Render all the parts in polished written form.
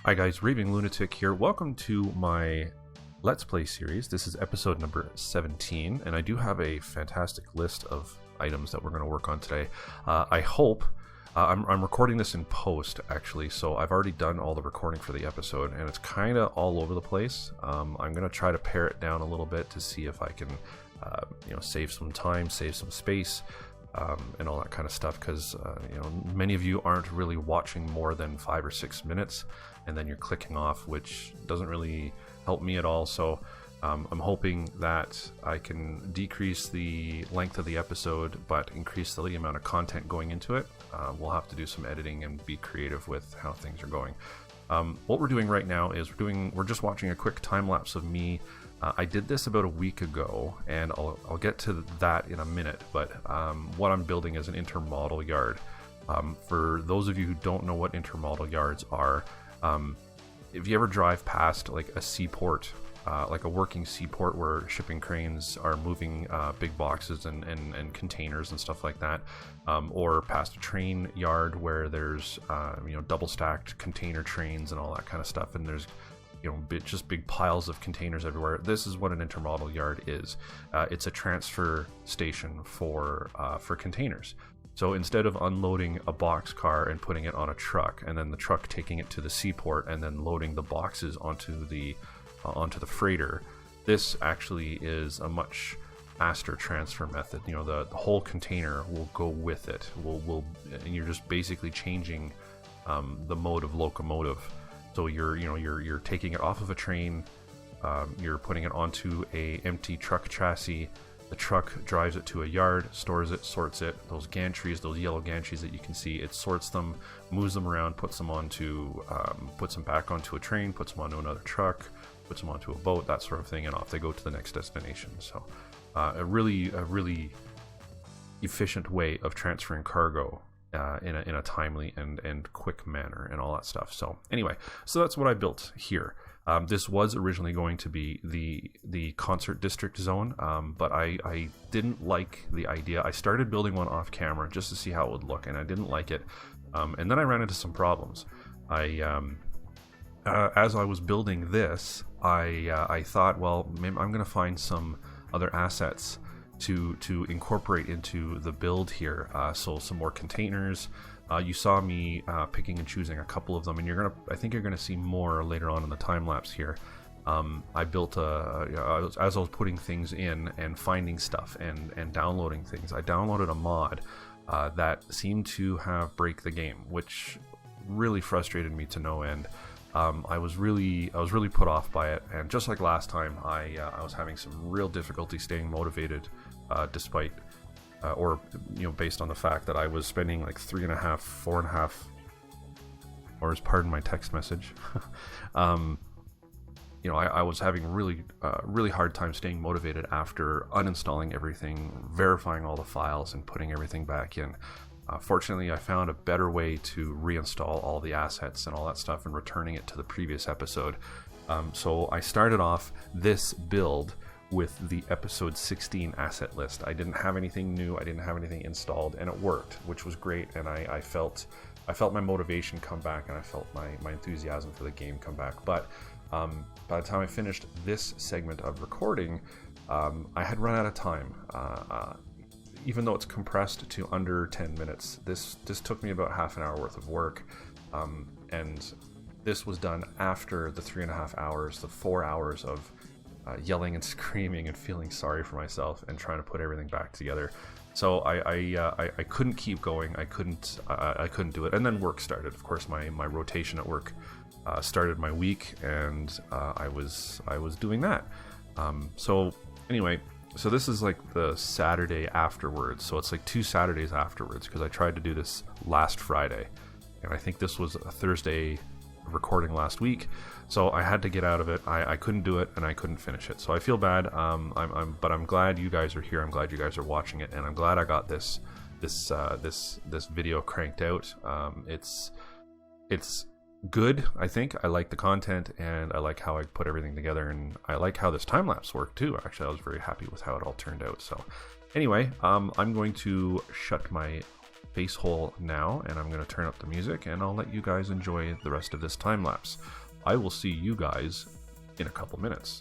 Hi guys, Raving Lunatic here. Welcome to my Let's Play series. This is episode number 17, and I do have a fantastic list of items that we're going to work on today. I hope, I'm recording this in post actually, so I've already done all the recording for the episode, and it's kind of all over the place. I'm going to try to pare it down a little bit to see if I can, save some time, save some space. And all that kind of stuff, because many of you aren't really watching more than 5 or 6 minutes, and then you're clicking off, which doesn't really help me at all. So I'm hoping that I can decrease the length of the episode but increase the amount of content going into it. We'll have to do some editing and be creative with how things are going. What we're doing right now is we're just watching a quick time lapse of me. I did this about a week ago, and I'll get to that in a minute, but what I'm building is an intermodal yard. For those of you who don't know what intermodal yards are, if you ever drive past like a seaport, like a working seaport where shipping cranes are moving big boxes and containers and stuff like that, or past a train yard where there's double stacked container trains and all that kind of stuff, and there's just big piles of containers everywhere. This is what an intermodal yard is. It's a transfer station for containers. So instead of unloading a box car and putting it on a truck, and then the truck taking it to the seaport and then loading the boxes onto the freighter, this actually is a much faster transfer method. The whole container will go with it. And you're just basically changing the mode of locomotive. So you're taking it off of a train, you're putting it onto a empty truck chassis. The truck drives it to a yard, stores it, sorts it. Those gantries, those yellow gantries that you can see, it sorts them, moves them around, puts them back onto a train, puts them onto another truck, puts them onto a boat, that sort of thing, and off they go to the next destination. So a really efficient way of transferring cargo in a timely and quick manner and all that stuff. So anyway, so that's what I built here. This was originally going to be the concert district zone, but I didn't like the idea. I started building one off camera just to see how it would look, and I didn't like it. And then I ran into some problems. As I was building this, I thought, well, maybe I'm going to find some other assets to incorporate into the build here. So some more containers. You saw me picking and choosing a couple of them, and I think you're gonna see more later on in the time lapse here. I built as I was putting things in and finding stuff and downloading things, I downloaded a mod that seemed to have break the game, which really frustrated me to no end. I was really put off by it, and just like last time, I was having some real difficulty staying motivated, despite based on the fact that I was spending like 3.5, 4.5 hours, pardon my text message. I was having really hard time staying motivated after uninstalling everything, verifying all the files, and putting everything back in. Fortunately, I found a better way to reinstall all the assets and all that stuff and returning it to the previous episode. So I started off this build with the episode 16 asset list. I didn't have anything new, I didn't have anything installed, and it worked, which was great, and I felt my motivation come back, and I felt my enthusiasm for the game come back. But by the time I finished this segment of recording, I had run out of time. Even though it's compressed to under 10 minutes, this took me about half an hour worth of work, and this was done after the 3.5 hours, the 4 hours of yelling and screaming and feeling sorry for myself and trying to put everything back together. So I couldn't keep going. I couldn't do it. And then work started. Of course, my rotation at work started my week, and I was doing that. So anyway. So this is like the Saturday afterwards. So it's like 2 Saturdays afterwards, because I tried to do this last Friday, and I think this was a Thursday recording last week. So I had to get out of it. I couldn't do it, and I couldn't finish it. So I feel bad. But I'm glad you guys are here. I'm glad you guys are watching it, and I'm glad I got this video cranked out. It's good. I think I like the content, and I like how I put everything together, and I like how this time lapse worked too. Actually, I was very happy with how it all turned out. So anyway, I'm going to shut my space hole now, and I'm going to turn up the music, and I'll let you guys enjoy the rest of this time lapse. I will see you guys in a couple minutes.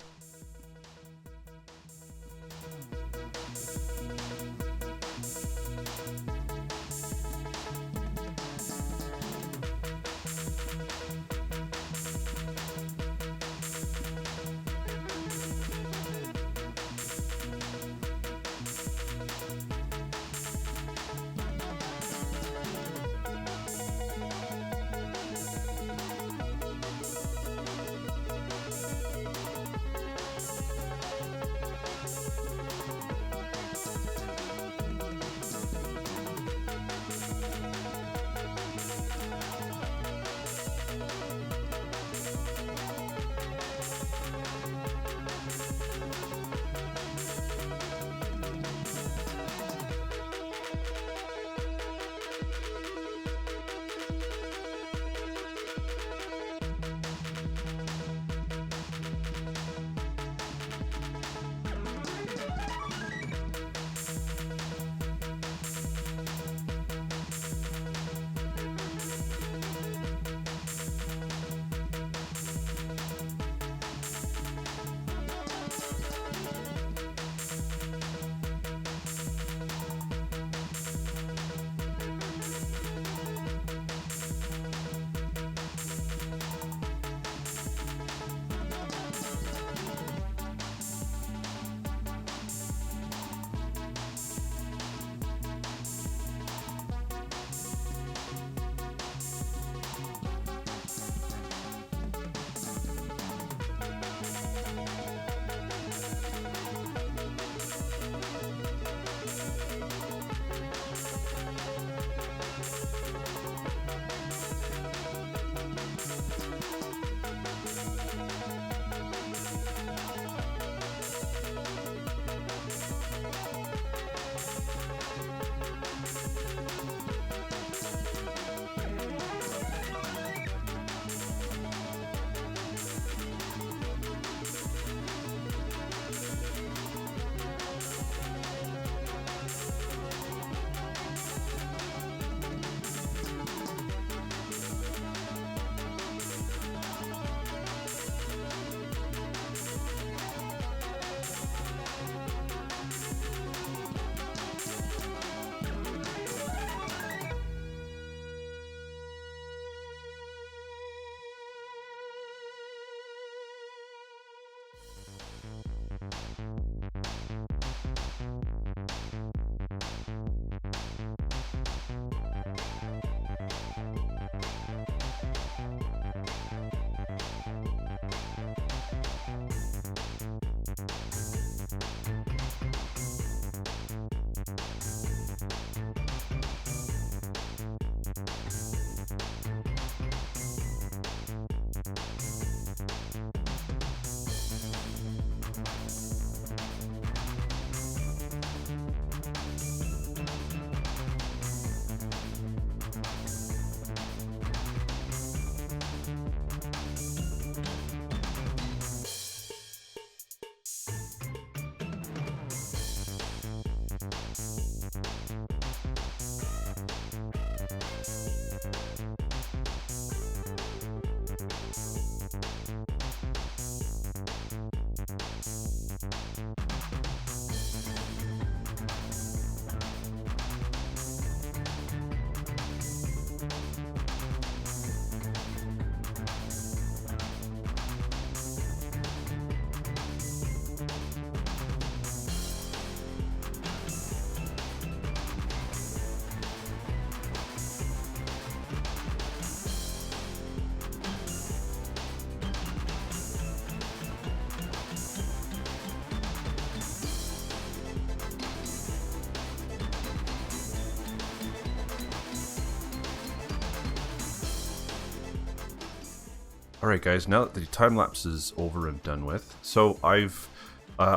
Alright guys, now that the time lapse is over and done with, so I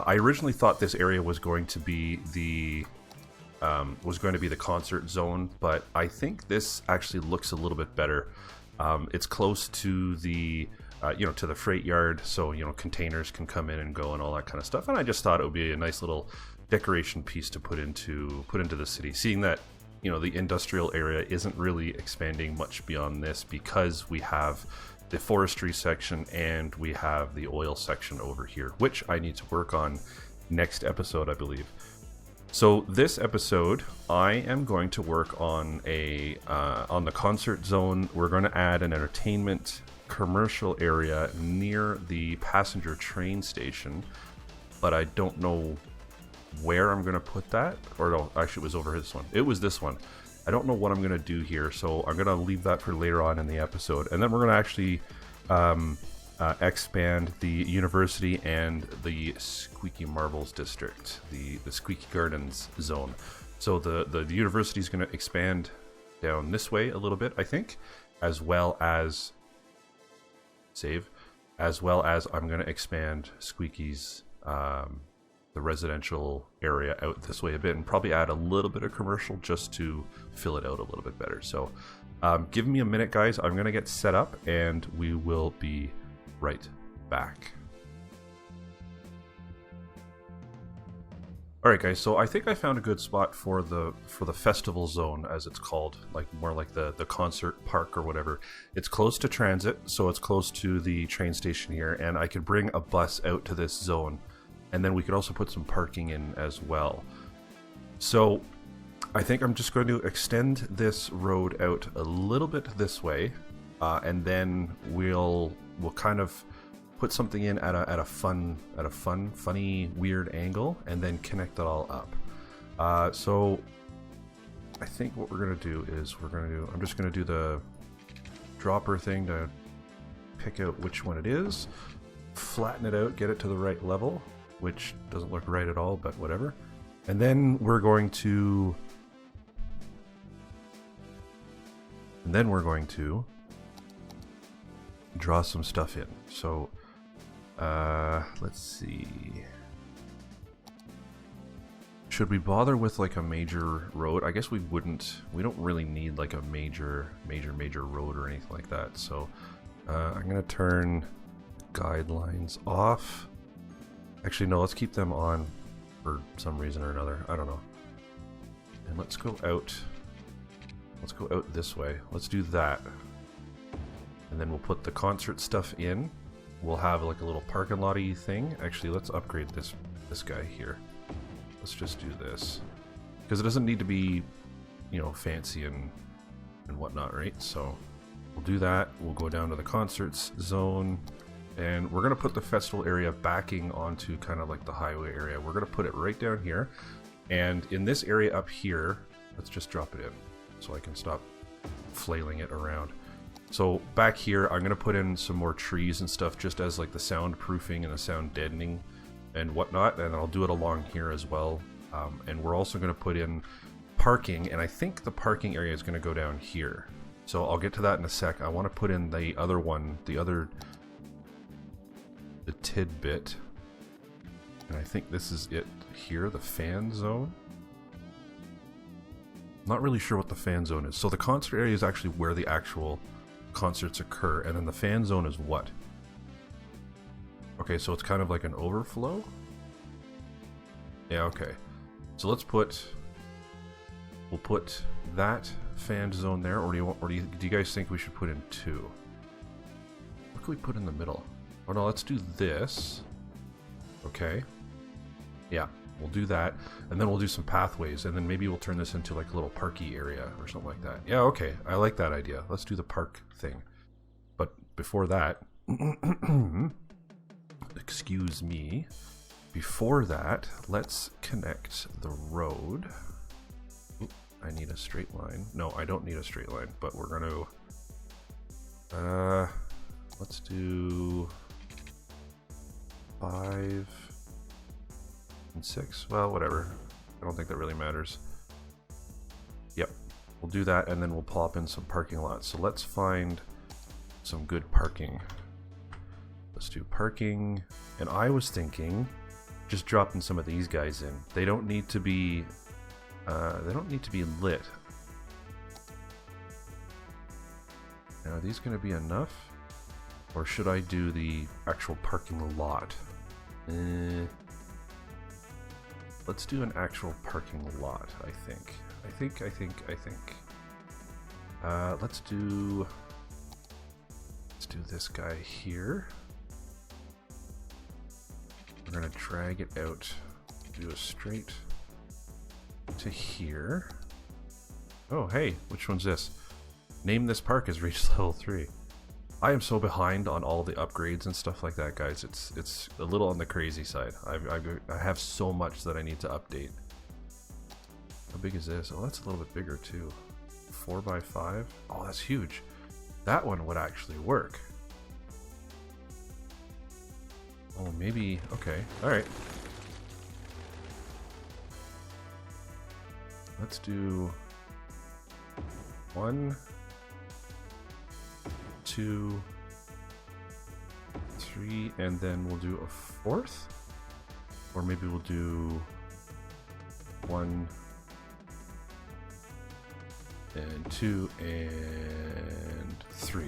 originally thought this area was going to be the concert zone, but I think this actually looks a little bit better. It's close to the to the freight yard, so containers can come in and go and all that kind of stuff. And I just thought it would be a nice little decoration piece to put into the city. Seeing that you know, the industrial area isn't really expanding much beyond this because we have the forestry section and we have the oil section over here, which I need to work on next episode, I believe. So this episode, I am going to work on on the concert zone. We're going to add an entertainment commercial area near the passenger train station, but I don't know where I'm going to put that. Or no, actually it was over this one. It was this one. I don't know what I'm going to do here, so I'm going to leave that for later on in the episode. And then we're going to actually expand the university and the Squeaky Marbles district, the Squeaky Gardens zone. So the university is going to expand down this way a little bit, I think, as well as I'm going to expand Squeaky's the residential area out this way a bit, and probably add a little bit of commercial just to fill it out a little bit better. So give me a minute, guys. I'm going to get set up and we will be right back. Alright guys, so I think I found a good spot for the festival zone, as it's called, like more like the concert park or whatever. It's close to transit, so it's close to the train station here, and I could bring a bus out to this zone. And then we could also put some parking in as well. So I think I'm just going to extend this road out a little bit this way, and then we'll kind of put something in at a funny, weird angle, and then connect it all up. So I think what we're gonna do is I'm just gonna do the dropper thing to pick out which one it is, flatten it out, get it to the right level, which doesn't look right at all, but whatever. And then we're going to draw some stuff in. So let's see. Should we bother with like a major road? I guess we wouldn't. We don't really need like a major road or anything like that. So I'm gonna turn guidelines off. Actually, no, let's keep them on for some reason or another. I don't know. And let's go out. Let's go out this way. Let's do that. And then we'll put the concert stuff in. We'll have like a little parking lot-y thing. Actually, let's upgrade this guy here. Let's just do this. Because it doesn't need to be, you know, fancy and whatnot, right? So we'll do that. We'll go down to the concerts zone. And we're going to put the festival area backing onto kind of like the highway area. We're going to put it right down here. And in this area up here, let's just drop it in so I can stop flailing it around. So back here, I'm going to put in some more trees and stuff just as like the soundproofing and the sound deadening and whatnot. And I'll do it along here as well. And we're also going to put in parking. And I think the parking area is going to go down here. So I'll get to that in a sec. I want to put in the other one, the tidbit, and I think this is it here, the fan zone. Not really sure what the fan zone is. So the concert area is actually where the actual concerts occur, and then the fan zone is what? Okay, so it's kind of like an overflow. Yeah, okay. So we'll put that fan zone there, or do you guys think we should put in two? What can we put in the middle? Oh no, let's do this. Okay. Yeah, we'll do that. And then we'll do some pathways. And then maybe we'll turn this into like a little parky area or something like that. Yeah, okay. I like that idea. Let's do the park thing. But before that, excuse me. Before that, let's connect the road. Oop, I need a straight line. No, I don't need a straight line, but we're going to... let's do 5 and 6. Well, whatever. I don't think that really matters. Yep, we'll do that, and then we'll plop in some parking lots. So let's find some good parking. Let's do parking. And I was thinking just dropping some of these guys in. They don't need to be lit. Now, are these going to be enough? Or should I do the actual parking lot? Let's do an actual parking lot, I think. I think. Let's do this guy here. We're gonna drag it out, do a straight to here. Oh, hey, which one's this? Name this park has reached level 3. I am so behind on all the upgrades and stuff like that, guys. It's a little on the crazy side. I have so much that I need to update. How big is this? Oh, that's a little bit bigger too. 4x5. Oh, that's huge. That one would actually work. Oh, maybe. Okay. All right. Let's do 1, 2, 3, and then we'll do a 4th, or maybe we'll do 1 and 2 and 3.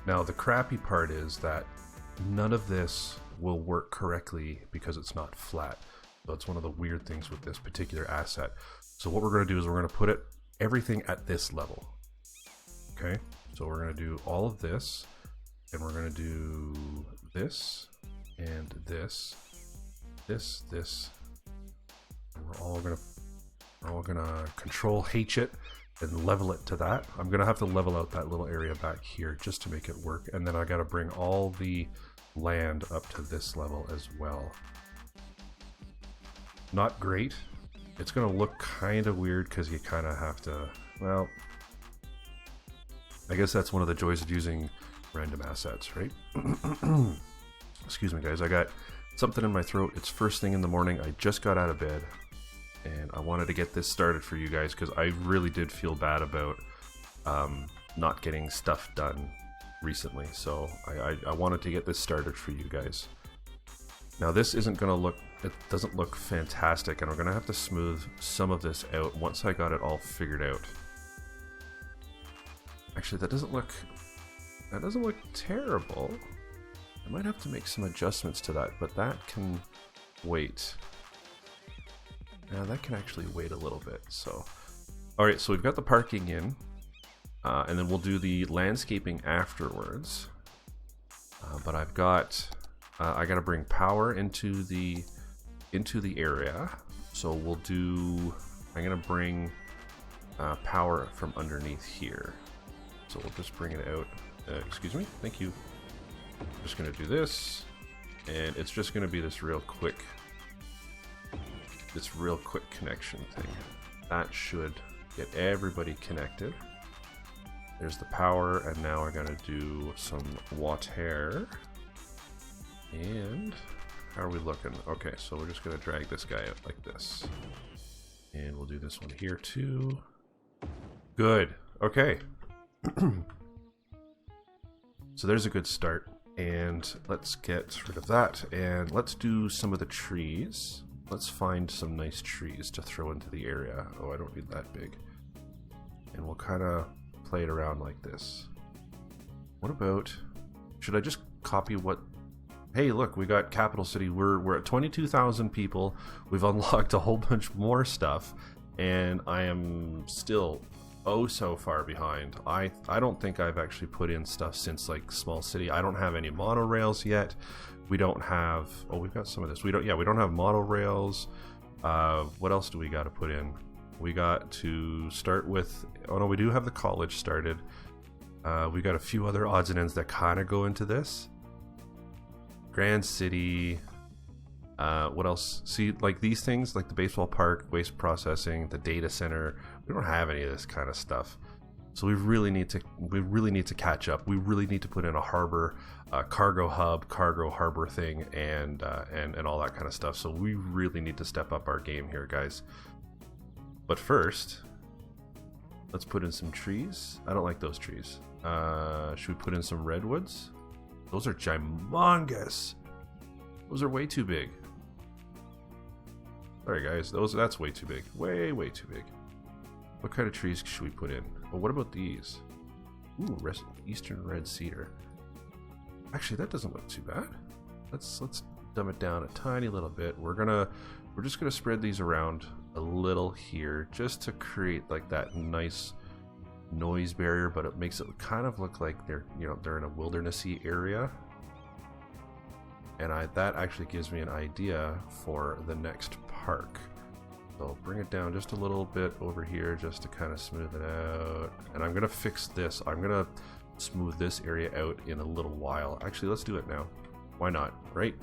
Now the crappy part is that none of this will work correctly because it's not flat. So that's one of the weird things with this particular asset. So what we're going to do is we're going to put it everything at this level. Okay, so we're going to do all of this, and we're going to do this and this, this. And we're all going to control H it and level it to that. I'm going to have to level out that little area back here just to make it work, and then I got to bring all the land up to this level as well. Not great. It's going to look kind of weird because you kind of have to, well, I guess that's one of the joys of using random assets, right? Excuse me, guys. I got something in my throat. It's first thing in the morning. I just got out of bed, and I wanted to get this started for you guys because I really did feel bad about not getting stuff done recently. So I wanted to get this started for you guys. Now this isn't going to look, it doesn't look fantastic, and I'm going to have to smooth some of this out once I got it all figured out. Actually, that doesn't look terrible. I might have to make some adjustments to that, but that can wait. Now that can actually wait a little bit. So, all right, so we've got the parking in, and then we'll do the landscaping afterwards. But I've got, I got to bring power into the area. So we'll do. I'm gonna bring power from underneath here. So we'll just bring it out. Excuse me. Thank you. I'm just gonna do this, and it's just gonna be this real quick connection thing. That should get everybody connected. There's the power, and now we're gonna do some water. And how are we looking? Okay, so we're just gonna drag this guy out like this, and we'll do this one here too. Good. Okay. So there's a good start, and let's get rid of that, and let's do some of the trees. Let's find some nice trees to throw into the area. Oh, I don't need that big. And we'll kind of play it around like this. What about, should I just copy what, hey look, we got Capital City, we're at 22,000 people, we've unlocked a whole bunch more stuff, and I am still oh so far behind. I don't think I've actually put in stuff since like Small City. I don't have any monorails yet. We don't have, oh, we've got some of this. We don't have monorails. What else do we got to put in? We got to start with, oh no, we do have the college started. We got a few other odds and ends that kind of go into this. Grand City. What else? See, like these things, like the baseball park, waste processing, the data center. We don't have any of this kind of stuff, so we really need to catch up. We really need to put in a harbor, cargo hub, cargo harbor thing, and all that kind of stuff. So we really need to step up our game here, guys. But first, let's put in some trees. I don't like those trees. Should we put in some redwoods? Those are gimongous. Those are way too big. Sorry guys, that's way too big. Way too big. What kind of trees should we put in? Oh, what about these? Ooh, Eastern Red Cedar. Actually, that doesn't look too bad. Let's dumb it down a tiny little bit. We're just gonna spread these around a little here just to create like that nice noise barrier, but it makes it kind of look like they're in a wildernessy area. And that actually gives me an idea for the next park. So bring it down just a little bit over here just to kind of smooth it out. And I'm gonna fix this. I'm gonna smooth this area out in a little while. Actually, let's do it now. Why not, right?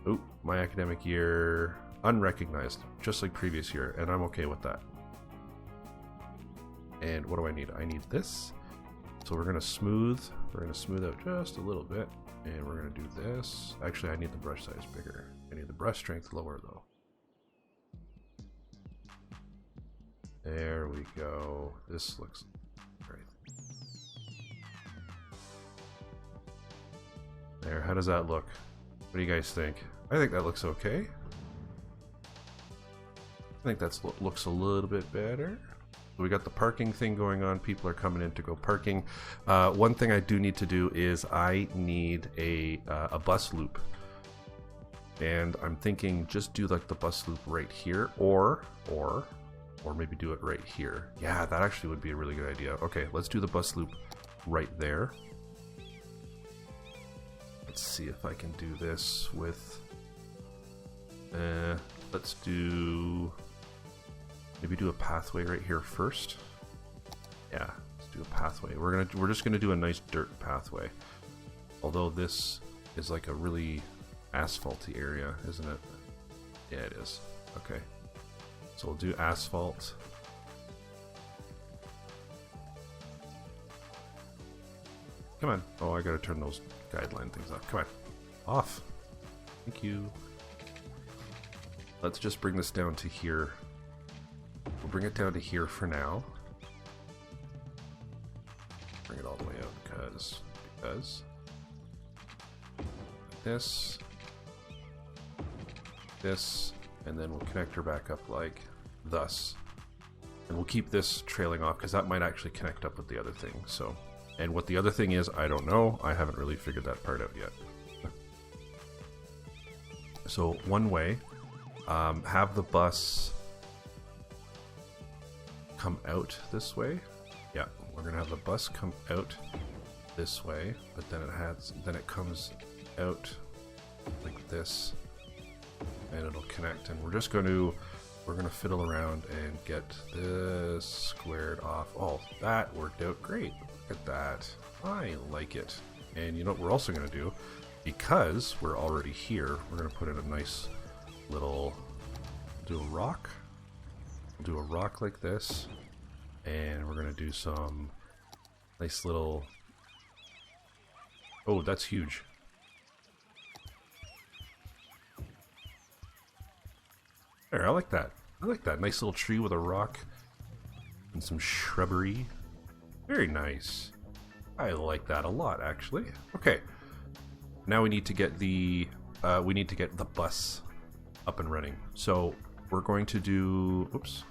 Oh, my academic year unrecognized, just like previous year, and I'm okay with that. And what do I need? I need this. So we're gonna smooth out just a little bit, and we're gonna do this. Actually, I need the brush size bigger. I need the brush strength lower though. There we go. This looks great. There, how does that look? What do you guys think? I think that looks okay. I think that looks a little bit better. We got the parking thing going on. People are coming in to go parking. One thing I do need to do is I need a bus loop. And I'm thinking just do like the bus loop right here, or maybe do it right here. Yeah, that actually would be a really good idea. Okay, let's do the bus loop right there. Let's see if I can do this with... let's maybe do a pathway right here first. Yeah, let's do a pathway. We're just gonna do a nice dirt pathway. Although this is like a really asphalty area, isn't it? Yeah, it is. Okay. So we'll do asphalt. Come on. Oh, I gotta turn those guideline things off. Come on. Off. Thank you. Let's just bring this down to here. We'll bring it down to here for now. Bring it all the way out because this, and then we'll connect her back up like thus. And we'll keep this trailing off because that might actually connect up with the other thing. So, and what the other thing is, I don't know. I haven't really figured that part out yet. So one way, have the bus come out this way. Yeah, we're gonna have the bus come out this way, but then it comes out like this, and it'll connect. And we're gonna fiddle around and get this squared off. Oh, that worked out great. Look at that. I like it. And you know what we're also gonna do, because we're already here, we're gonna put in a nice little, do a rock. We'll do a rock like this, and we're gonna do some nice little, oh, that's huge. There, I like that. I like that. Nice little tree with a rock and some shrubbery. Very nice. I like that a lot, actually. Okay. Now we need to get the bus up and running. So we're going to do, oops.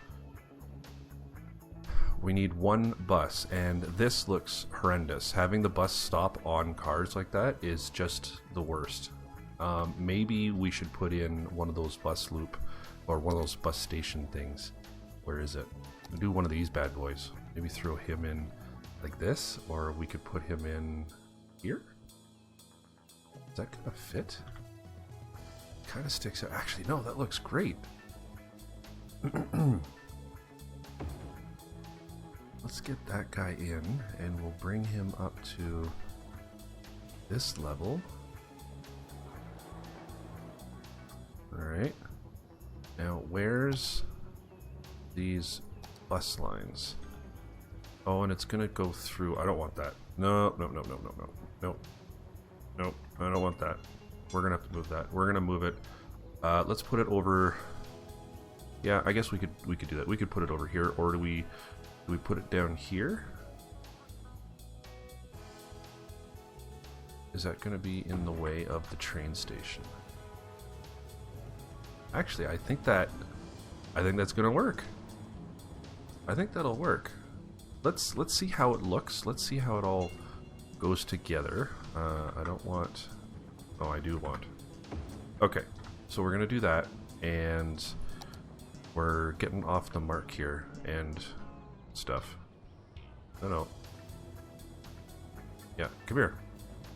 We need one bus, and this looks horrendous. Having the bus stop on cars like that is just the worst. Maybe we should put in one of those bus loop, or one of those bus station things. Where is it? We'll do one of these bad boys. Maybe throw him in like this, or we could put him in here. Is that gonna fit? Kind of sticks out. Actually, no, that looks great. Let's get that guy in, and we'll bring him up to this level. Alright. Now, where's these bus lines? Oh, and it's gonna go through. I don't want that. No. I don't want that. We're gonna have to move that. We're gonna move it. Let's put it over. Yeah, I guess we could do that. We could put it over here, or do we put it down here? Is that gonna be in the way of the train station? Actually, I think that's gonna work. I think that'll work. Let's see how it looks. Let's see how it all goes together. I don't want. Oh, I do want. Okay, so we're gonna do that, and We're getting off the mark here and stuff. No. Yeah, come here.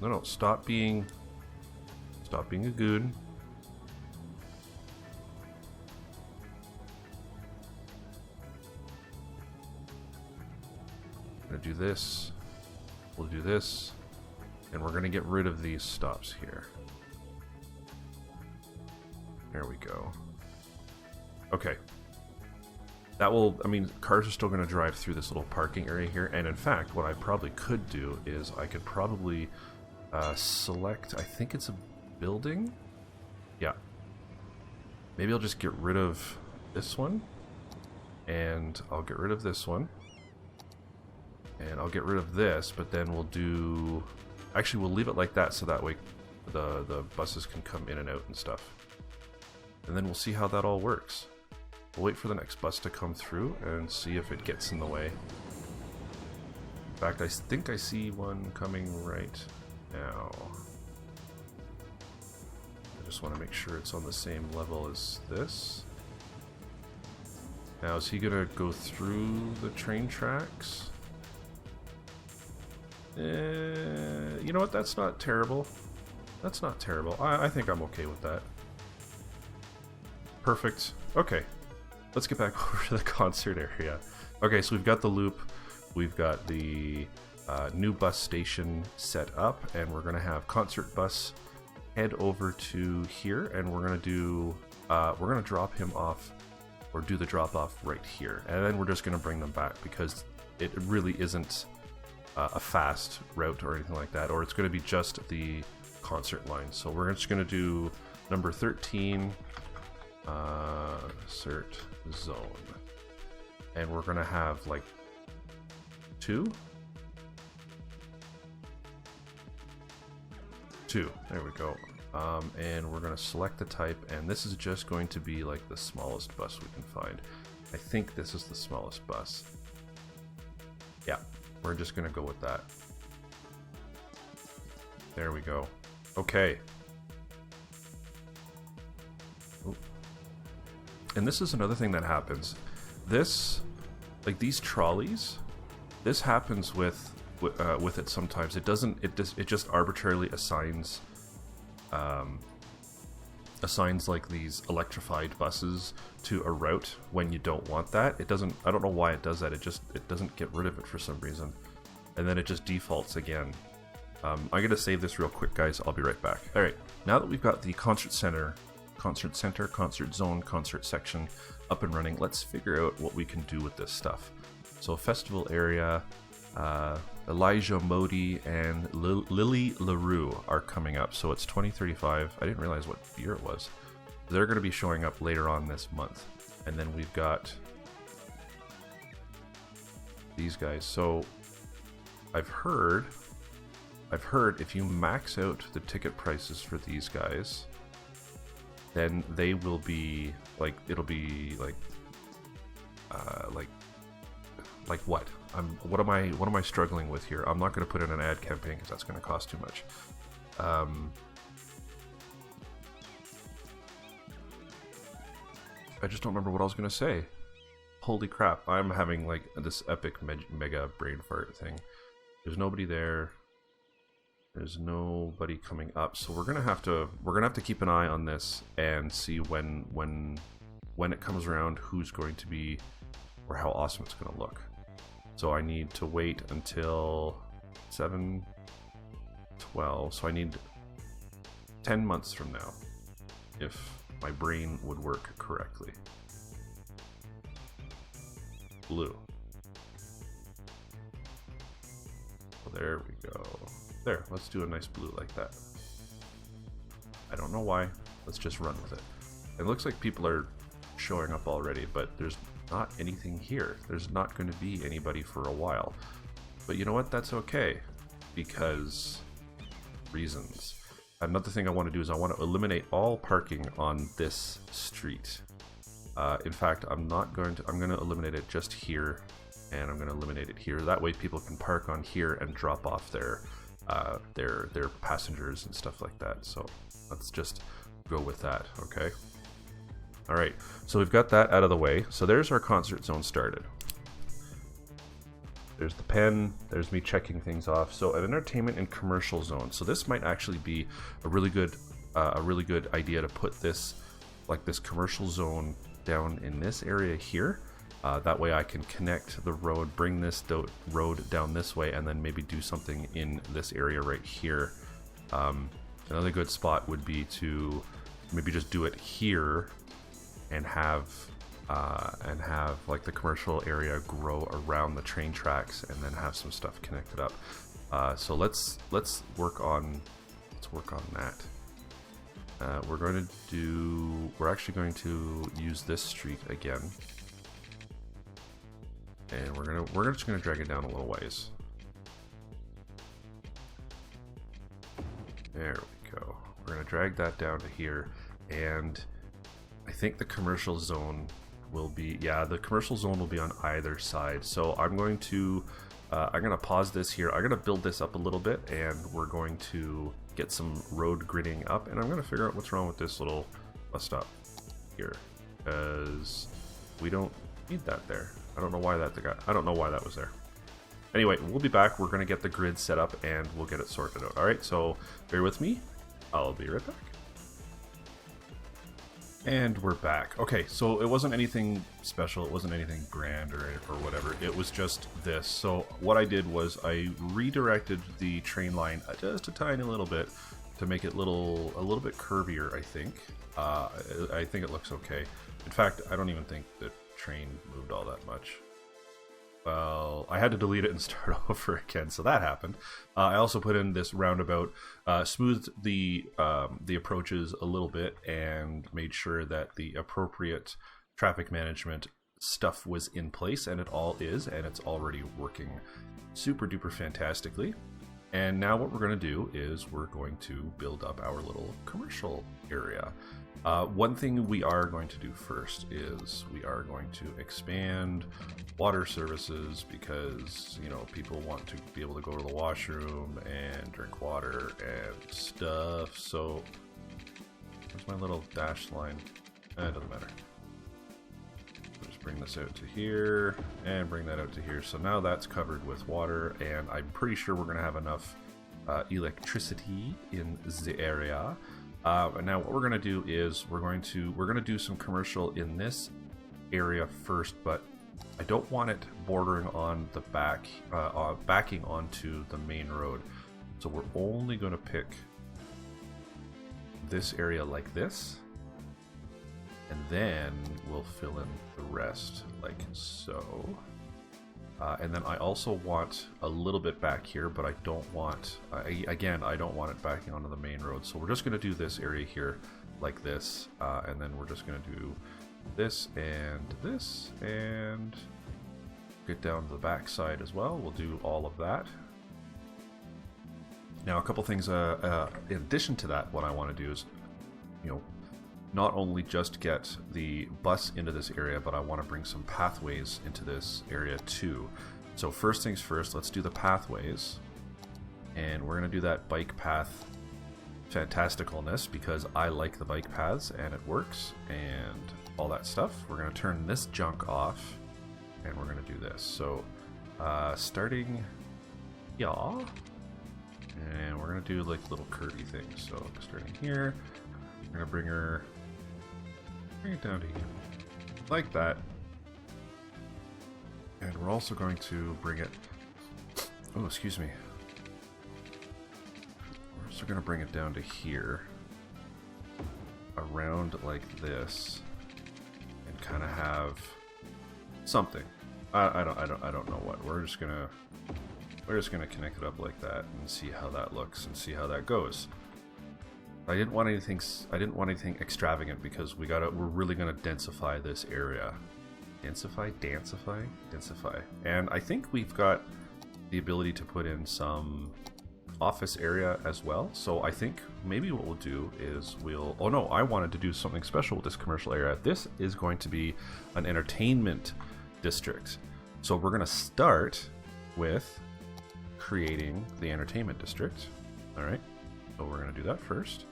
No, stop being a goon. I'm gonna do this. We'll do this. And we're gonna get rid of these stops here. There we go. Okay. That will, I mean, cars are still going to drive through this little parking area here. And in fact, what I probably could do is I could probably select, I think it's a building? Yeah. Maybe I'll just get rid of this one. And I'll get rid of this one. And I'll get rid of this, but then we'll do... Actually, we'll leave it like that so that way the buses can come in and out and stuff. And then we'll see how that all works. We'll wait for the next bus to come through and see if it gets in the way. In fact, I think I see one coming right now. I just want to make sure it's on the same level as this. Now, is he going to go through the train tracks? You know what? That's not terrible. That's not terrible. I think I'm okay with that. Perfect. Okay. Let's get back over to the concert area. Okay, so we've got the loop. We've got the new bus station set up, and we're going to have concert bus head over to here, and we're going to do, we're going to drop him off, or do the drop off right here. And then we're just going to bring them back because it really isn't a fast route or anything like that, or it's going to be just the concert line. So we're just going to do number 13, cert zone, and we're going to have like 2. There we go. And we're going to select the type, and this is just going to be like the smallest bus we can find. I think this is the smallest bus. Yeah, we're just going to go with that. There we go. Okay. Ooh. And this is another thing that happens. This, like these trolleys, this happens with it sometimes. It doesn't. It just arbitrarily assigns like these electrified buses to a route when you don't want that. It doesn't. I don't know why it does that. It doesn't get rid of it for some reason, and then it just defaults again. I'm gonna save this real quick, guys. I'll be right back. All right. Now that we've got the concert center, concert zone, concert section up and running, let's figure out what we can do with this stuff. So festival area. Elijah Modi and Lily LaRue are coming up, so it's 2035. I didn't realize what year it was. They're going to be showing up later on this month. And then we've got these guys. So I've heard if you max out the ticket prices for these guys, then they will be like, it'll be like what? What am I struggling with here? I'm not going to put in an ad campaign because that's going to cost too much. I just don't remember what I was going to say. Holy crap! I'm having like this epic mega brain fart thing. There's nobody there. There's nobody coming up, so we're gonna have to keep an eye on this and see when it comes around who's going to be or how awesome it's going to look. So I need to wait until 7/12, so I need 10 months from now if my brain would work correctly. Blue. Well, there we go. There, let's do a nice blue like that. I don't know why. Let's just run with it. It looks like people are showing up already, but there's not anything here. There's not going to be anybody for a while. But you know what? That's okay, because reasons. Another thing I want to do is I want to eliminate all parking on this street. In fact, I'm going to eliminate it just here, and I'm going to eliminate it here. That way people can park on here and drop off their passengers and stuff like that. So let's just go with that, okay? All right, so we've got that out of the way. So there's our concert zone started. There's the pen, there's me checking things off. So an entertainment and commercial zone. So this might actually be a really good idea to put this, like this commercial zone down in this area here. That way I can connect the road, bring this road down this way, and then maybe do something in this area right here. Another good spot would be to maybe just do it here and have like the commercial area grow around the train tracks, and then have some stuff connected up. So let's work on that. We're actually going to use this street again, and we're just gonna drag it down a little ways. There we go. We're gonna drag that down to here, and I think the commercial zone will be, the commercial zone will be on either side. So I'm going to pause this here. I'm gonna build this up a little bit, and we're going to get some road gridding up, and I'm gonna figure out what's wrong with this little bus stop here, because we don't need that there. I don't know why that was there. Anyway, we'll be back. We're gonna get the grid set up, and we'll get it sorted out. All right, so bear with me. I'll be right back. And we're back. Okay, so it wasn't anything special, it wasn't anything grand or whatever, it was just this. So what I did was I redirected the train line just a tiny little bit to make it a little bit curvier, I think. I think it looks okay. In fact, I don't even think the train moved all that much. Well, I had to delete it and start over again, so that happened. I also put in this roundabout, smoothed the approaches a little bit, and made sure that the appropriate traffic management stuff was in place, and it all is, and it's already working super duper fantastically. And now what we're going to do is we're going to build up our little commercial area. One thing we are going to do first is we are going to expand water services, because, you know, people want to be able to go to the washroom and drink water and stuff. So where's my little dash line? It doesn't matter. Just bring this out to here and bring that out to here. So now that's covered with water, and I'm pretty sure we're going to have enough electricity in the area. And now what we're going to do is we're going to do some commercial in this area first, but I don't want it bordering on the backing onto the main road. So we're only going to pick this area like this, and then we'll fill in the rest like so. And then I also want a little bit back here, but I don't want, again, I don't want it backing onto the main road. So we're just going to do this area here like this, and then we're just going to do this, and get down to the back side as well. We'll do all of that. Now, a couple things in addition to that, what I want to do is, you know, not only just get the bus into this area, but I want to bring some pathways into this area too. So first things first, let's do the pathways. And we're going to do that bike path fantasticalness, because I like the bike paths and it works and all that stuff. We're going to turn this junk off, and we're going to do this. So starting here, and we're going to do like little curvy things. So starting here, we're going to bring it down to here, like that. And we're also going to bring it, oh, excuse me. We're also going to bring it down to here, around like this, and kind of have something. I don't know what. We're just gonna connect it up like that and see how that looks and see how that goes. I didn't want anything extravagant, because we're really gonna densify this area. Densify. And I think we've got the ability to put in some office area as well. So I think maybe what we'll do is oh no, I wanted to do something special with this commercial area. This is going to be an entertainment district. So we're gonna start with creating the entertainment district. All right, so we're gonna do that first.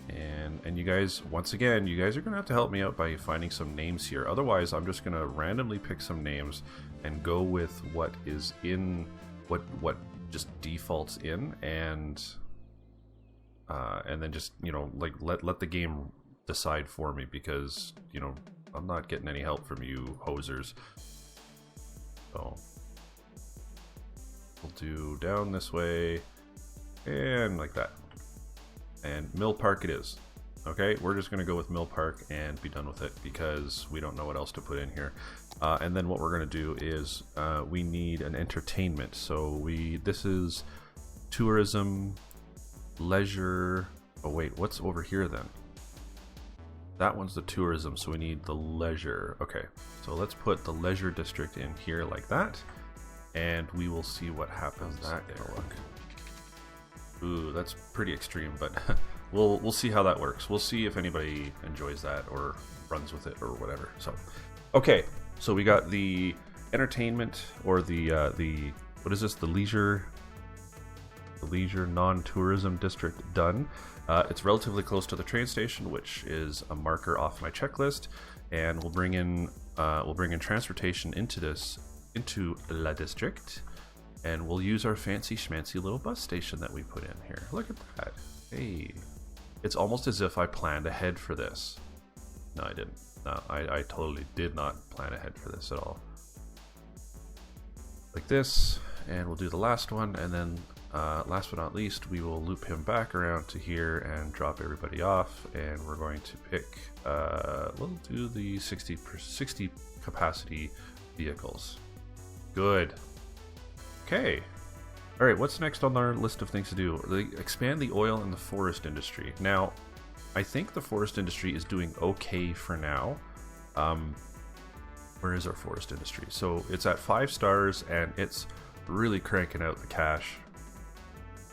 And you guys, once again, you guys are going to have to help me out by finding some names here. Otherwise, I'm just going to randomly pick some names and go with what is in, what just defaults in, and then just, you know, like let the game decide for me, because, you know, I'm not getting any help from you hosers. So we'll do down this way and like that. And Mill Park it is. Okay, we're just gonna go with Mill Park and be done with it, because we don't know what else to put in here. And then what we're gonna do is we need an entertainment. So this is tourism, leisure. Oh wait, what's over here then? That one's the tourism, so we need the leisure. Okay, so let's put the leisure district in here like that, and we will see what happens. How's that gonna look? Ooh, that's pretty extreme, but we'll see how that works. We'll see if anybody enjoys that or runs with it or whatever. So, okay, so we got the entertainment, or the what is this? The leisure non-tourism district done. It's relatively close to the train station, which is a marker off my checklist, and we'll bring in transportation into La District. And we'll use our fancy schmancy little bus station that we put in here. Look at that. Hey. It's almost as if I planned ahead for this. No, I didn't. No, I totally did not plan ahead for this at all. Like this. And we'll do the last one. And then, last but not least, we will loop him back around to here and drop everybody off. And we're going to pick, we'll do the 60 capacity vehicles. Good. Okay. All right, what's next on our list of things to do? Expand the oil and the forest industry. Now, I think the forest industry is doing okay for now. Where is our forest industry? So it's at 5 stars, and it's really cranking out the cash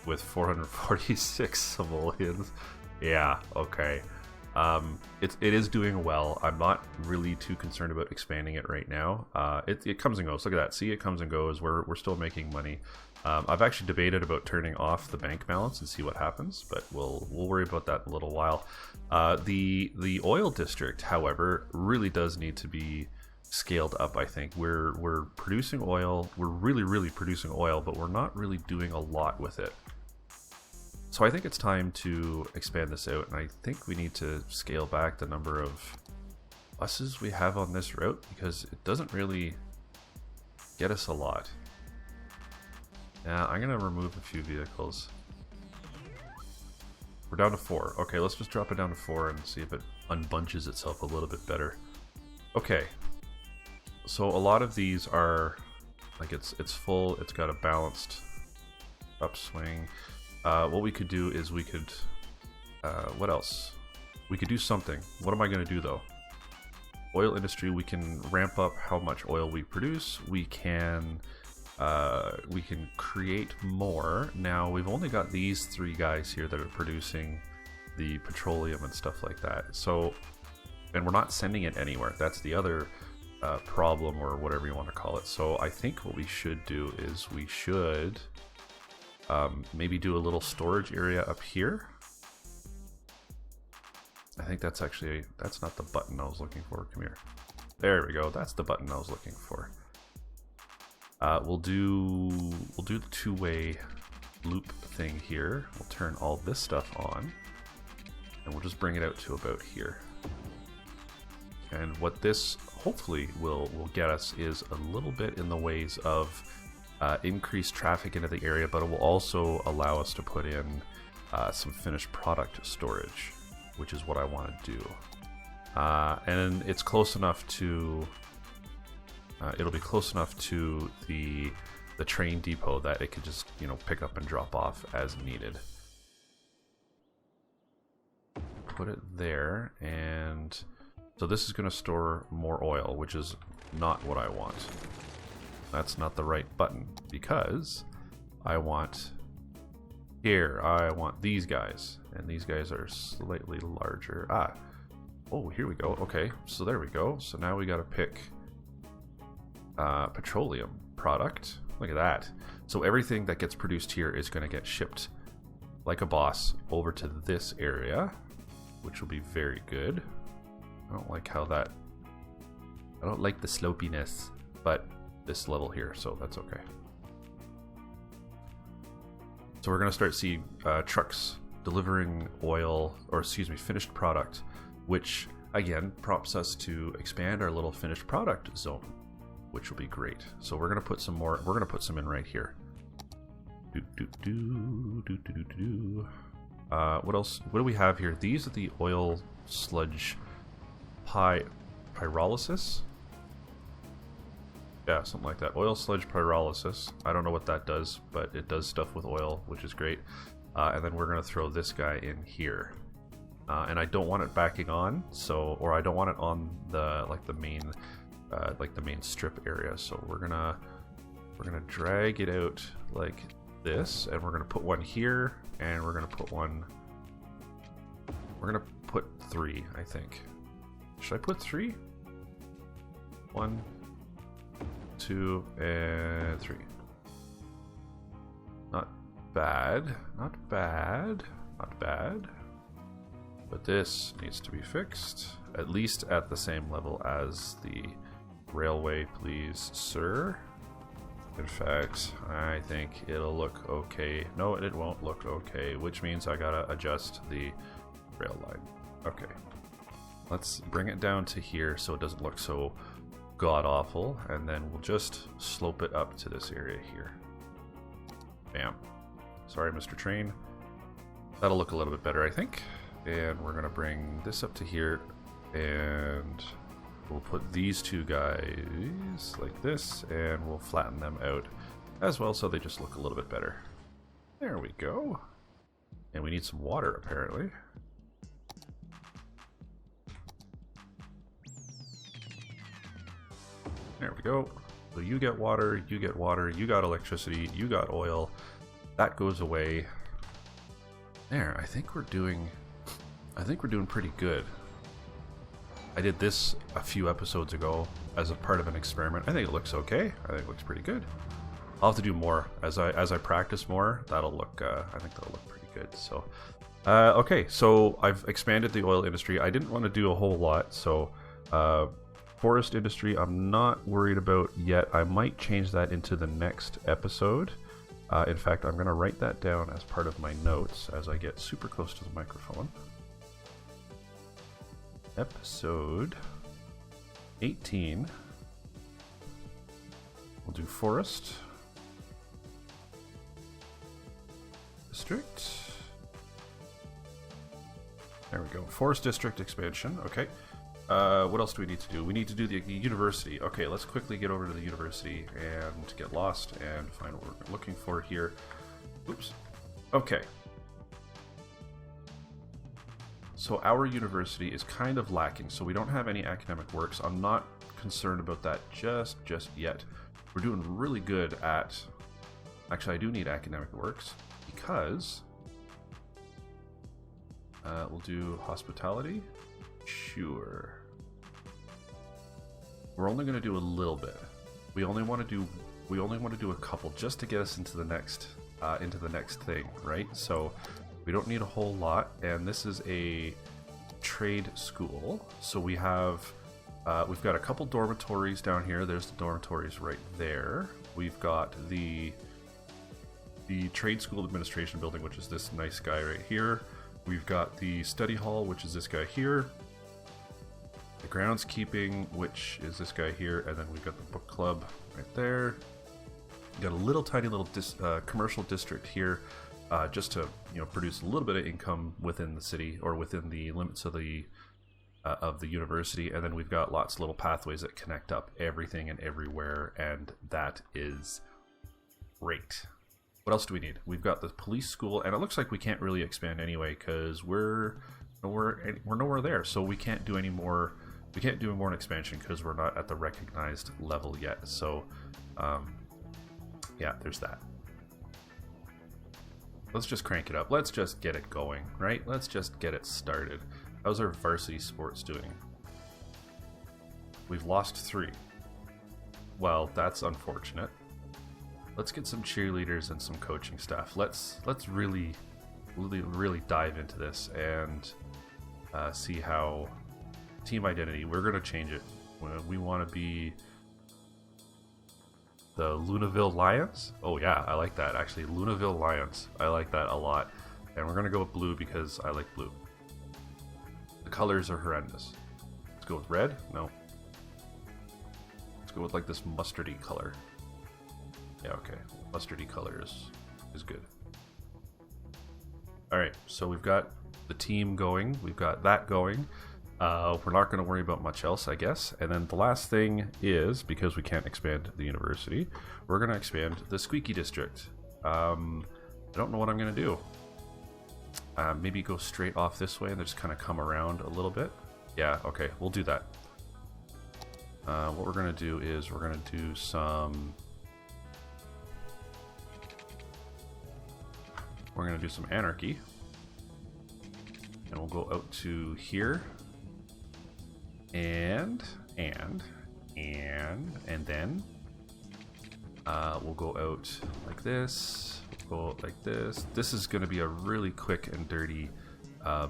with 446 simoleons. Yeah, okay. It is doing well. I'm not really too concerned about expanding it right now. It comes and goes. Look at that. See, it comes and goes. We're still making money. I've actually debated about turning off the bank balance and see what happens, but we'll worry about that in a little while. The oil district, however, really does need to be scaled up. I think we're producing oil. We're really producing oil, but we're not really doing a lot with it. So I think it's time to expand this out, and I think we need to scale back the number of buses we have on this route, because it doesn't really get us a lot. Now I'm gonna remove a few vehicles. We're down to 4. Okay, let's just drop it down to 4 and see if it unbunches itself a little bit better. Okay, so a lot of these are like it's full. It's got a balanced upswing. What we could do is we could, what else? We could do something. What am I going to do though? Oil industry, we can ramp up how much oil we produce. We can create more. Now we've only got these 3 guys here that are producing the petroleum and stuff like that. So, and we're not sending it anywhere. That's the other problem, or whatever you want to call it. So I think what we should do is we should maybe do a little storage area up here. I think that's not the button I was looking for. Come here. There we go. That's the button I was looking for. We'll do the 2-way loop thing here. We'll turn all this stuff on, and we'll just bring it out to about here. And what this hopefully will get us is a little bit in the ways of increased traffic into the area, but it will also allow us to put in some finished product storage, which is what I want to do. And it's close enough to it'll be close enough to the train depot that it could just, you know, pick up and drop off as needed. Put it there, and so this is going to store more oil, which is not what I want. That's not the right button, because I want here, I want these guys, and these guys are slightly larger. Oh, here we go. Okay, so there we go. So now we got to pick petroleum product. Look at that. So everything that gets produced here is going to get shipped like a boss over to this area. which will be very good. I don't like how that... I don't like the slopiness, but this level here, so that's okay. So we're going to start seeing trucks delivering oil, or excuse me, finished product, which again prompts us to expand our little finished product zone, which will be great. So we're going to put some more, we're going to put some in right here. What else? What do we have here? These are the oil sludge pyrolysis. Yeah, something like that. Oil sludge pyrolysis. I don't know what that does, but it does stuff with oil, which is great. And then we're going to throw this guy in here. And I don't want it backing on, so, or I don't want it on the the main strip area. So we're gonna drag it out like this, and we're gonna put one here, and we're gonna put one. We're gonna put 3, I think. Should I put 3? 1, 2, and 3. Not bad. Not bad. Not bad. But this needs to be fixed, at least at the same level as the railway, please, sir. In fact, I think it'll look okay. No, it won't look okay, which means I gotta adjust the rail line. Okay. Let's bring it down to here so it doesn't look so god-awful, and then we'll just slope it up to this area here. Bam. Sorry, Mr. Train. That'll look a little bit better, I think. And we're gonna bring this up to here, and we'll put these 2 guys like this, and we'll flatten them out as well so they just look a little bit better. There we go. And we need some water, apparently. There we go. So you get water, you got electricity, you got oil. That goes away. There, I think we're doing pretty good. I did this a few episodes ago as a part of an experiment. I think it looks okay. I think it looks pretty good. I'll have to do more as I practice more. That'll look. I think that'll look pretty good. So, okay. So I've expanded the oil industry. I didn't want to do a whole lot. So, forest industry, I'm not worried about yet. I might change that into the next episode. In fact, I'm going to write that down as part of my notes as I get super close to the microphone. Episode 18. We'll do forest district. There we go. Forest district expansion. Okay. What else do we need to do? We need to do the university. Okay, let's quickly get over to the university and get lost and find what we're looking for here. Oops. Okay. So our university is kind of lacking, so we don't have any academic works. I'm not concerned about that just yet. We're doing really good at... Actually, I do need academic works because... we'll do hospitality. Sure. We're only going to do a little bit. We only want to do a couple just to get us into the next thing, right? So we don't need a whole lot, and this is a trade school. So we have we've got a couple dormitories down here. There's the dormitories right there. We've got the trade school administration building, which is this nice guy right here. We've got the study hall, which is this guy here. The groundskeeping, which is this guy here, and then we've got the book club right there. We've got a little tiny little commercial district here, just to produce a little bit of income within the city or within the limits of the university. And then we've got lots of little pathways that connect up everything and everywhere, and that is great. What else do we need? We've got the police school, and it looks like we can't really expand anyway because we're nowhere there, so we can't do any more. We can't do more expansion because we're not at the recognized level yet. So, yeah, there's that. Let's just crank it up. Let's just get it going, right? Let's just get it started. How's our varsity sports doing? We've lost 3. Well, that's unfortunate. Let's get some cheerleaders and some coaching staff. Let's really dive into this, and see how team identity, we're going to change it. We want to be the Lunaville Lions. Oh yeah, I like that actually. Lunaville Lions. I like that a lot. And we're going to go with blue because I like blue. The colors are horrendous. Let's go with red. No. Let's go with like this mustardy color. Yeah, okay. Mustardy color is good. Alright, so we've got the team going. We've got that going. We're not going to worry about much else, I guess. And then the last thing is, because we can't expand the university, we're going to expand the Squeaky District. I don't know what I'm going to do. Maybe go straight off this way and just kind of come around a little bit. Yeah, okay, we'll do that. What we're going to do is we're going to do some... We're going to do some anarchy. And we'll go out to here. And then we'll go out like this. We'll go out like this. This is going to be a really quick and dirty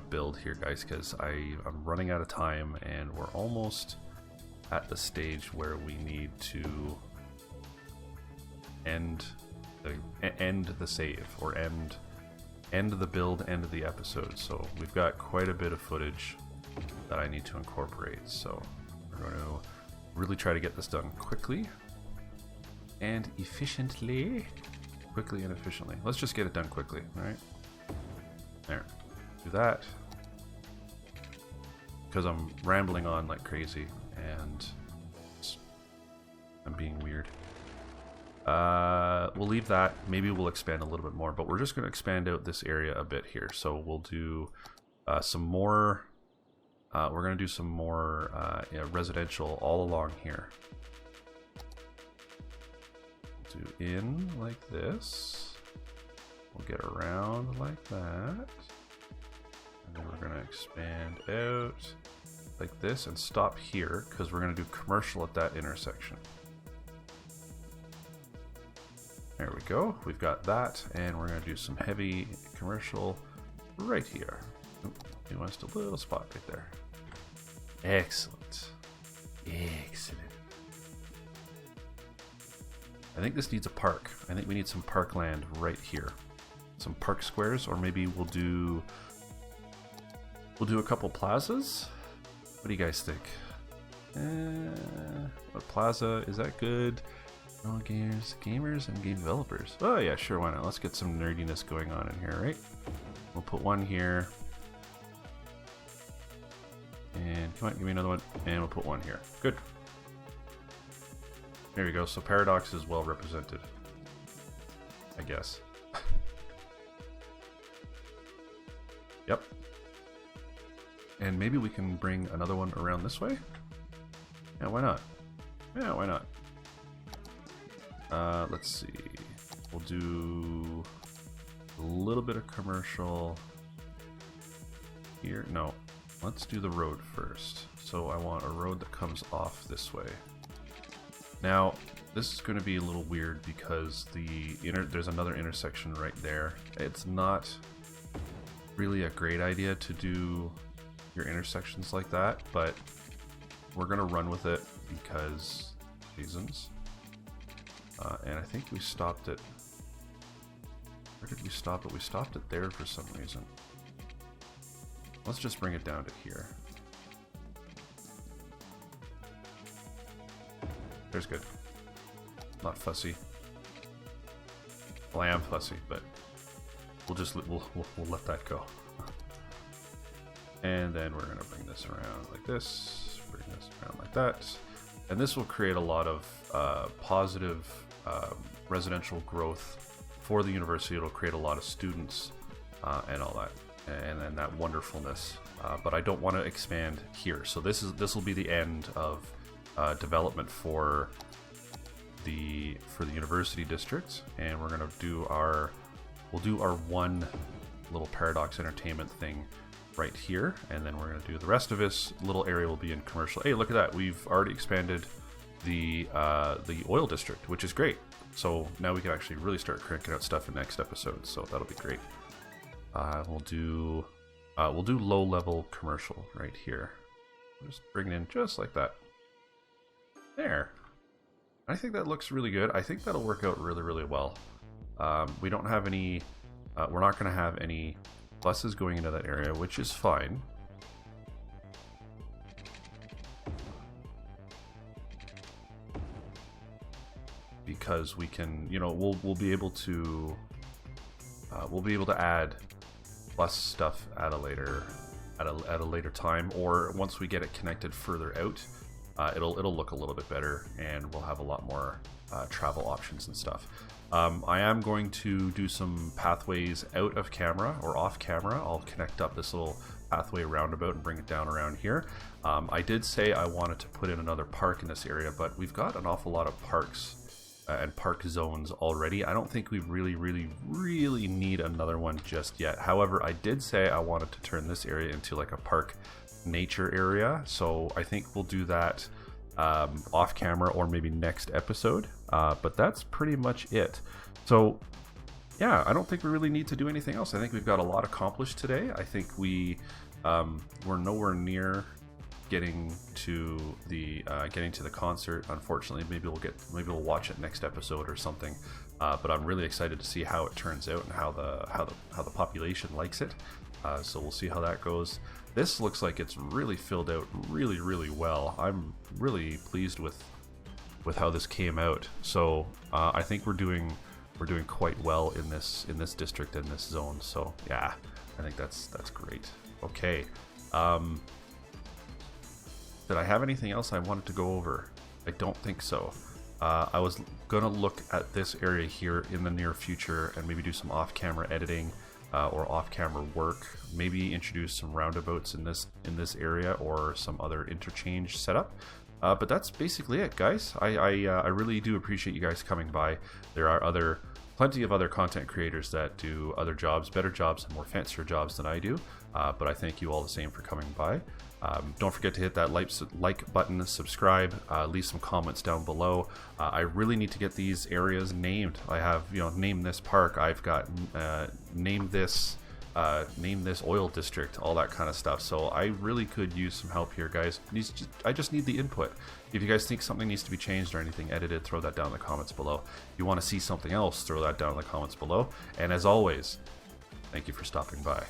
build here, guys, because I'm running out of time and we're almost at the stage where we need to end the save, or end the build, end of the episode. So we've got quite a bit of footage that I need to incorporate. So we're going to really try to get this done quickly and efficiently. Quickly and efficiently. Let's just get it done quickly, all right? There. Do that. Because I'm rambling on like crazy and I'm being weird. We'll leave that. Maybe we'll expand a little bit more, but we're just going to expand out this area a bit here. So we'll do some more. We're going to do some more residential all along here. Do in like this. We'll get around like that. And then we're going to expand out like this and stop here because we're going to do commercial at that intersection. There we go. We've got that, and we're going to do some heavy commercial right here. We want just a little spot right there. Excellent. Excellent. I think this needs a park. I think we need some parkland right here. Some park squares, or maybe we'll do a couple plazas. What do you guys think? What plaza, is that good? No gamers and game developers. Oh yeah, sure, why not? Let's get some nerdiness going on in here, right? We'll put one here. And come on, give me another one. And we'll put one here. Good. There we go. So Paradox is well represented, I guess. Yep. And maybe we can bring another one around this way? Yeah, why not? Yeah, why not? Let's see. We'll do a little bit of commercial here. No, let's do the road first. So I want a road that comes off this way. Now, this is going to be a little weird because there's another intersection right there. It's not really a great idea to do your intersections like that, but we're going to run with it because reasons. And I think we stopped it. Where did we stop it? We stopped it there for some reason. Let's just bring it down to here. There's good. Not fussy. Well, I am fussy, but we'll let that go. And then we're gonna bring this around like this. Bring this around like that. And this will create a lot of positive residential growth for the university. It'll create a lot of students and all that, and then that wonderfulness. But I don't want to expand here. So this will be the end of development for the university district, and we're gonna do we'll do our one little Paradox Entertainment thing right here, and then we're going to do the rest of this little area will be in commercial. Hey, look at that, we've already expanded the oil district, which is great. So now we can actually really start cranking out stuff in next episode, so that'll be great. We'll do We'll do low-level commercial right here. Just bring it in just like that. There. I think that looks really good. I think that'll work out really, really well. We don't have any... we're not going to have any buses going into that area, which is fine. Because we can, you know, we'll be able to add bus stuff at a later time, or once we get it connected further out, it'll look a little bit better, and we'll have a lot more travel options and stuff. I am going to do some pathways out of camera or off camera. I'll connect up this little pathway roundabout and bring it down around here. I did say I wanted to put in another park in this area, but we've got an awful lot of parks and park zones already. I don't think we really need another one just yet. However, I did say I wanted to turn this area into like a park nature area, so I think we'll do that off camera or maybe next episode, but that's pretty much it. So yeah, I don't think we really need to do anything else. I think we've got a lot accomplished today. I think we're nowhere near getting to the concert, unfortunately. Maybe we'll watch it next episode or something, but I'm really excited to see how it turns out and how the population likes it. So we'll see how that goes. This looks like it's really filled out really well. I'm really pleased with how this came out. So I think we're doing quite well in this district, in this zone. So yeah, I think that's great. Okay. Did I have anything else I wanted to go over? I don't think so. I was gonna look at this area here in the near future and maybe do some off-camera editing or off-camera work. Maybe introduce some roundabouts in this area or some other interchange setup. But that's basically it, guys. I really do appreciate you guys coming by. There are plenty of other content creators that do other jobs, better jobs, and more fancier jobs than I do. But I thank you all the same for coming by. Don't forget to hit that like button, subscribe, leave some comments down below. I really need to get these areas named. I have, name this park. I've got name this oil district, all that kind of stuff. So I really could use some help here, guys. I just need the input. If you guys think something needs to be changed or anything edited, throw that down in the comments below. If you want to see something else, throw that down in the comments below. And as always, thank you for stopping by.